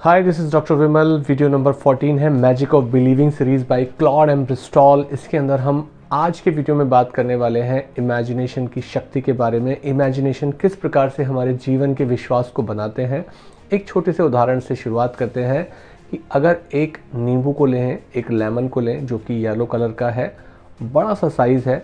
Hi, this is doctor Vimal. Video number 14 है magic of believing series by Claude M Bristol. इसके अंदर हम आज के वीडियो में बात करने वाले हैं इमेजिनेशन की शक्ति के बारे में। इमेजिनेशन किस प्रकार से हमारे जीवन के विश्वास को बनाते हैं। एक छोटे से उदाहरण से शुरुआत करते हैं कि अगर एक नींबू को लें, एक लेमन को लें जो कि येलो कलर का है, बड़ा सा साइज़ है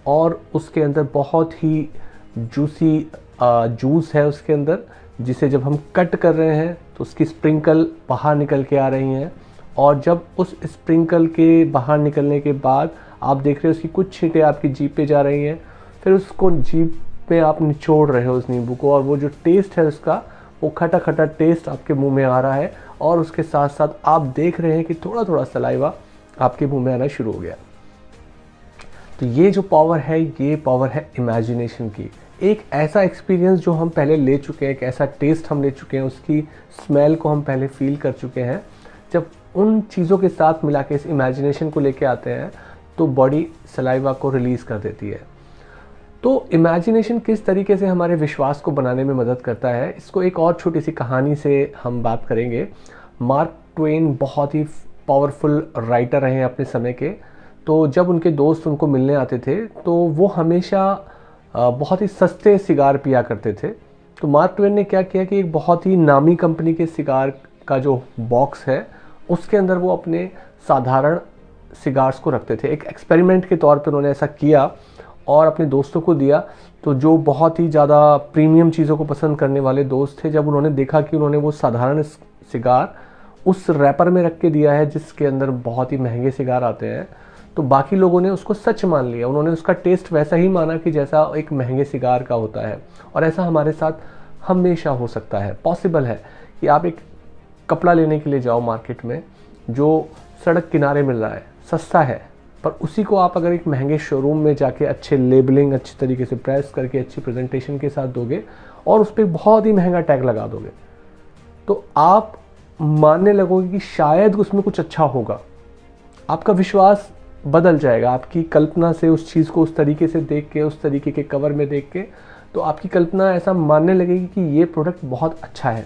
और उसके अंदर बहुत ही जूसी जूस है उसके अंदर, जिसे जब हम कट कर रहे हैं तो उसकी स्प्रिंकल बाहर निकल के आ रही हैं। और जब उस स्प्रिंकल के बाहर निकलने के बाद आप देख रहे हो उसकी कुछ छींटें आपकी जीभ पे जा रही हैं, फिर उसको जीभ पे आप निचोड़ रहे हो उस नींबू को, और वो जो टेस्ट है उसका, वो खटा खटा टेस्ट आपके मुंह में आ रहा है। और उसके साथ साथ आप देख रहे हैं कि थोड़ा थोड़ा सलाइवा आपके मुंह में आना शुरू हो गया। तो ये जो पावर है, ये पावर है इमेजिनेशन की। एक ऐसा एक्सपीरियंस जो हम पहले ले चुके हैं, एक ऐसा टेस्ट हम ले चुके हैं, उसकी स्मेल को हम पहले फील कर चुके हैं। जब उन चीज़ों के साथ मिला के इस इमेजिनेशन को लेके आते हैं तो बॉडी सलाइवा को रिलीज़ कर देती है। तो इमेजिनेशन किस तरीके से हमारे विश्वास को बनाने में मदद करता है, इसको एक और छोटी सी कहानी से हम बात करेंगे। मार्क ट्वेन बहुत ही पावरफुल राइटर रहे हैं अपने समय के। तो जब उनके दोस्त उनको मिलने आते थे तो वो हमेशा बहुत ही सस्ते सिगार पिया करते थे। तो मार्क ट्वेन ने क्या किया कि एक बहुत ही नामी कंपनी के सिगार का जो बॉक्स है उसके अंदर वो अपने साधारण सिगार्स को रखते थे। एक एक्सपेरिमेंट के तौर पे उन्होंने ऐसा किया और अपने दोस्तों को दिया। तो जो बहुत ही ज़्यादा प्रीमियम चीज़ों को पसंद करने वाले दोस्त थे, जब उन्होंने देखा कि उन्होंने वो साधारण सिगार उस रैपर में रख के दिया है जिसके अंदर बहुत ही महंगे सिगार आते हैं, तो बाकी लोगों ने उसको सच मान लिया। उन्होंने उसका टेस्ट वैसा ही माना कि जैसा एक महंगे सिगार का होता है। और ऐसा हमारे साथ हमेशा हो सकता है। पॉसिबल है कि आप एक कपड़ा लेने के लिए जाओ मार्केट में, जो सड़क किनारे मिल रहा है, सस्ता है, पर उसी को आप अगर एक महंगे शोरूम में जाके अच्छे लेबलिंग, अच्छी तरीके से प्रेस करके, अच्छी प्रेजेंटेशन के साथ दोगे और उस पर बहुत ही महंगा टैग लगा दोगे, तो आप मानने लगोगे कि शायद उसमें कुछ अच्छा होगा। आपका विश्वास बदल जाएगा। आपकी कल्पना से उस चीज़ को उस तरीके से देख के, उस तरीके के कवर में देख के, तो आपकी कल्पना ऐसा मानने लगेगी कि ये प्रोडक्ट बहुत अच्छा है।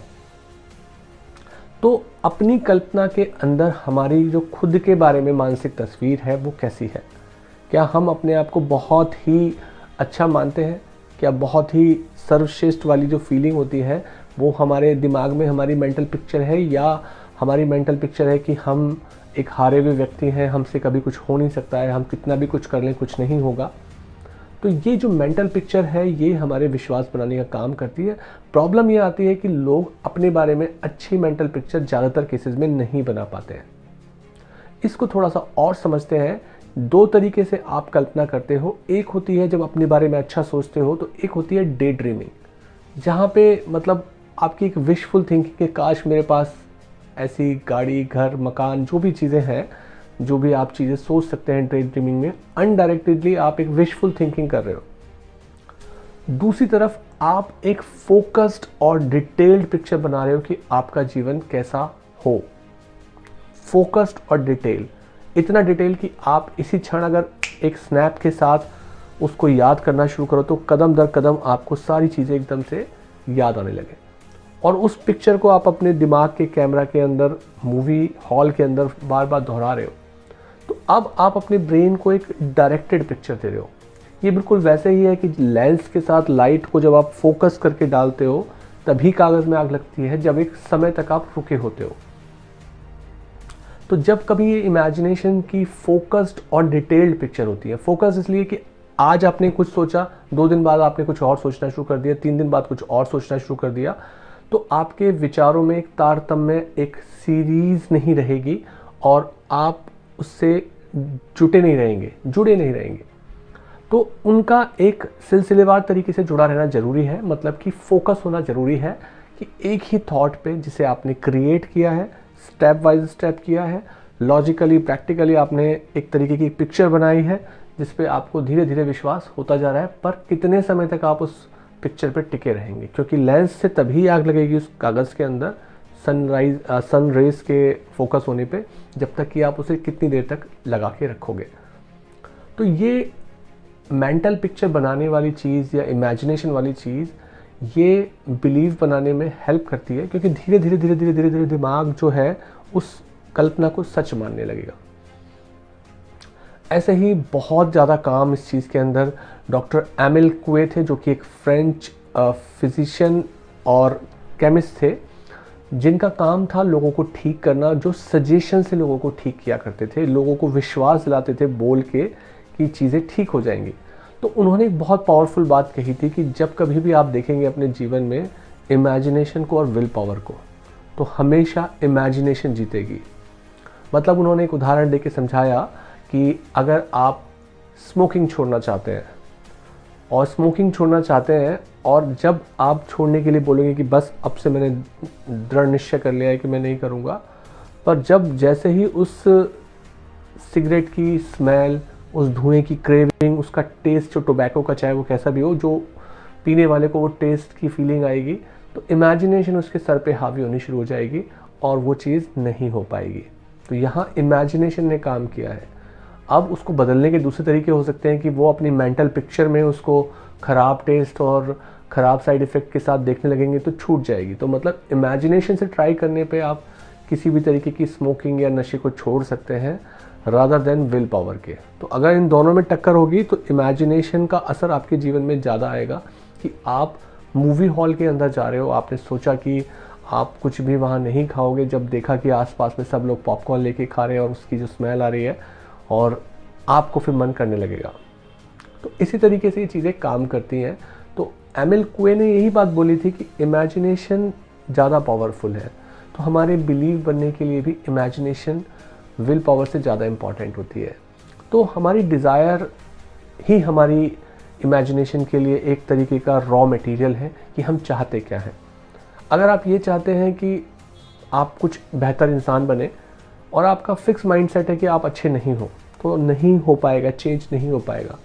तो अपनी कल्पना के अंदर हमारी जो खुद के बारे में मानसिक तस्वीर है वो कैसी है? क्या हम अपने आप को बहुत ही अच्छा मानते हैं? क्या बहुत ही सर्वश्रेष्ठ वाली जो फीलिंग होती है वो हमारे दिमाग में हमारी मेंटल पिक्चर है, या हमारी मेंटल पिक्चर है कि हम एक हारे हुए व्यक्ति हैं, हमसे कभी कुछ हो नहीं सकता है, हम कितना भी कुछ कर लें कुछ नहीं होगा? तो ये जो मेंटल पिक्चर है ये हमारे विश्वास बनाने का काम करती है। प्रॉब्लम ये आती है कि लोग अपने बारे में अच्छी मेंटल पिक्चर ज़्यादातर केसेस में नहीं बना पाते हैं। इसको थोड़ा सा और समझते हैं। दो तरीके से आप कल्पना करते हो। एक होती है जब अपने बारे में अच्छा सोचते हो, तो एक होती है डे ड्रीमिंग, जहाँ पे मतलब आपकी एक विशफुल थिंकिंग के काश मेरे पास ऐसी गाड़ी, घर, मकान, जो भी चीज़ें हैं, जो भी आप चीज़ें सोच सकते हैं डे ड्रीमिंग में, अनडायरेक्टेडली आप एक विशफुल थिंकिंग कर रहे हो। दूसरी तरफ आप एक फोकस्ड और डिटेल्ड पिक्चर बना रहे हो कि आपका जीवन कैसा हो। फोकस्ड और डिटेल, इतना डिटेल कि आप इसी क्षण अगर एक स्नैप के साथ उसको याद करना शुरू करो तो कदम दर कदम आपको सारी चीज़ें एकदम से याद आने लगे। और उस पिक्चर को आप अपने दिमाग के कैमरा के अंदर, मूवी हॉल के अंदर बार बार दोहरा रहे हो। तो अब आप अपने ब्रेन को एक डायरेक्टेड पिक्चर दे रहे हो। ये बिल्कुल वैसे ही है कि लेंस के साथ लाइट को जब आप फोकस करके डालते हो तभी कागज़ में आग लगती है, जब एक समय तक आप रुके होते हो। तो जब कभी ये इमेजिनेशन की फोकस्ड और डिटेल्ड पिक्चर होती है, फोकस इसलिए कि आज आपने कुछ सोचा, 2 दिन बाद आपने कुछ और सोचना शुरू कर दिया, 3 दिन बाद कुछ और सोचना शुरू कर दिया, तो आपके विचारों में एक तारतम्य, एक सीरीज नहीं रहेगी और आप उससे जुड़े नहीं रहेंगे। तो उनका एक सिलसिलेवार तरीके से जुड़ा रहना जरूरी है। मतलब कि फोकस होना जरूरी है कि एक ही थॉट पे, जिसे आपने क्रिएट किया है, स्टेप वाइज स्टेप किया है, लॉजिकली प्रैक्टिकली आपने एक तरीके की पिक्चर बनाई है जिस पे आपको धीरे धीरे विश्वास होता जा रहा है। पर कितने समय तक आप उस पिक्चर पे टिके रहेंगे, क्योंकि लेंस से तभी आग लगेगी उस कागज़ के अंदर सन रेज के फोकस होने पे, जब तक कि आप उसे कितनी देर तक लगा के रखोगे। तो ये मेंटल पिक्चर बनाने वाली चीज़ या इमेजिनेशन वाली चीज़, ये बिलीव बनाने में हेल्प करती है, क्योंकि धीरे धीरे धीरे धीरे धीरे धीरे दिमाग जो है उस कल्पना को सच मानने लगेगा। ऐसे ही बहुत ज़्यादा काम इस चीज़ के अंदर डॉक्टर एमिल कुए थे, जो कि एक फ्रेंच फिजिशियन और केमिस्ट थे, जिनका काम था लोगों को ठीक करना, जो सजेशन से लोगों को ठीक किया करते थे, लोगों को विश्वास दिलाते थे बोल के कि चीज़ें ठीक हो जाएंगी। तो उन्होंने एक बहुत पावरफुल बात कही थी कि जब कभी भी आप देखेंगे अपने जीवन में इमेजिनेशन को और विल पावर को, तो हमेशा इमेजिनेशन जीतेगी। मतलब उन्होंने एक उदाहरण देके समझाया कि अगर आप स्मोकिंग छोड़ना चाहते हैं और जब आप छोड़ने के लिए बोलेंगे कि बस अब से मैंने दृढ़ निश्चय कर लिया है कि मैं नहीं करूँगा, पर जब जैसे ही उस सिगरेट की स्मेल, उस धुएं की क्रेविंग, उसका टेस्ट जो टोबैको का चाहे वो कैसा भी हो, जो पीने वाले को वो टेस्ट की फीलिंग आएगी, तो इमेजिनेशन उसके सर पे हावी होनी शुरू हो जाएगी और वो चीज़ नहीं हो पाएगी। तो यहाँ इमेजिनेशन ने काम किया है। अब उसको बदलने के दूसरे तरीके हो सकते हैं कि वो अपनी मेंटल पिक्चर में उसको ख़राब टेस्ट और ख़राब साइड इफ़ेक्ट के साथ देखने लगेंगे तो छूट जाएगी। तो मतलब इमेजिनेशन से ट्राई करने पे आप किसी भी तरीके की स्मोकिंग या नशे को छोड़ सकते हैं रादर देन विल पावर के। तो अगर इन दोनों में टक्कर होगी तो इमेजिनेशन का असर आपके जीवन में ज़्यादा आएगा कि आप मूवी हॉल के अंदर जा रहे हो, आपने सोचा कि आप कुछ भी वहाँ नहीं खाओगे, जब देखा कि आसपास में सब लोग पॉपकॉर्न लेके खा रहे हैं और उसकी जो स्मेल आ रही है और आपको फिर मन करने लगेगा। तो इसी तरीके से ये चीज़ें काम करती हैं। तो एमिल कुए ने यही बात बोली थी कि इमेजिनेशन ज़्यादा पावरफुल है। तो हमारे बिलीव बनने के लिए भी इमेजिनेशन विल पावर से ज़्यादा इम्पॉर्टेंट होती है। तो हमारी डिज़ायर ही हमारी इमेजिनेशन के लिए एक तरीके का रॉ मटेरियल है कि हम चाहते क्या हैं। अगर आप ये चाहते हैं कि आप कुछ बेहतर इंसान बने और आपका फिक्स माइंडसेट है कि आप अच्छे नहीं हो, तो नहीं हो पाएगा, चेंज नहीं हो पाएगा।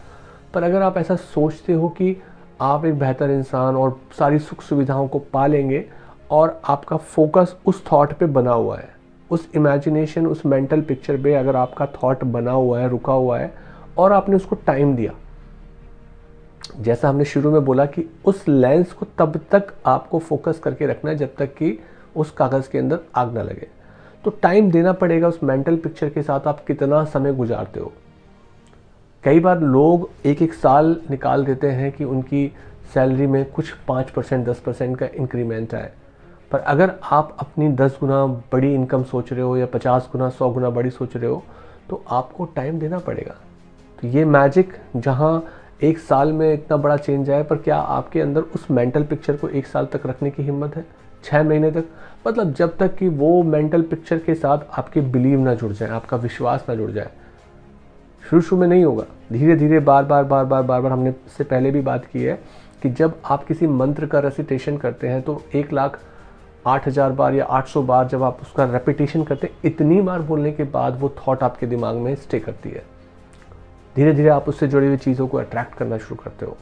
पर अगर आप ऐसा सोचते हो कि आप एक बेहतर इंसान और सारी सुख सुविधाओं को पा लेंगे और आपका फोकस उस थॉट पे बना हुआ है, उस इमेजिनेशन, उस मेंटल पिक्चर पे अगर आपका थॉट बना हुआ है, रुका हुआ है और आपने उसको टाइम दिया, जैसा हमने शुरू में बोला कि उस लेंस को तब तक आपको फोकस करके रखना है जब तक कि उस कागज़ के अंदर आग ना लगे। तो टाइम देना पड़ेगा उस मेंटल पिक्चर के साथ। आप कितना समय गुजारते हो। कई बार लोग एक एक साल निकाल देते हैं कि उनकी सैलरी में कुछ 5% 10% का इंक्रीमेंट आए, पर अगर आप अपनी 10 गुना बड़ी इनकम सोच रहे हो या 50 गुना 100 गुना बड़ी सोच रहे हो, तो आपको टाइम देना पड़ेगा। तो ये मैजिक जहाँ एक साल में इतना बड़ा चेंज आए, पर क्या आपके अंदर उस मेंटल पिक्चर को एक साल तक रखने की हिम्मत है, 6 महीने तक? मतलब जब तक कि वो मेंटल पिक्चर के साथ आपके बिलीव ना जुड़ जाए, आपका विश्वास ना जुड़ जाए। शुरू में नहीं होगा, धीरे धीरे बार बार हमने इससे पहले भी बात की है कि जब आप किसी मंत्र का रेसिटेशन करते हैं तो 1,08,000 बार या 800 बार जब आप उसका रेपिटेशन करते हैं, इतनी बार बोलने के बाद वो थॉट आपके दिमाग में स्टे करती है। धीरे धीरे आप उससे जुड़ी हुई चीज़ों को अट्रैक्ट करना शुरू करते हो।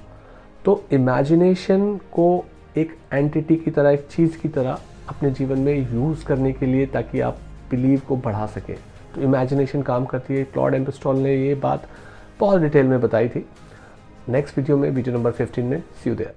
तो इमेजिनेशन को एक एंटिटी की तरह, एक चीज़ की तरह अपने जीवन में यूज़ करने के लिए, ताकि आप बिलीव को बढ़ा सकें, तो इमेजिनेशन काम करती है। क्लॉड एम्ब्रिस्टॉल ने ये बात बहुत डिटेल में बताई थी। नेक्स्ट वीडियो में, वीडियो नंबर 15 में, सी यू देयर।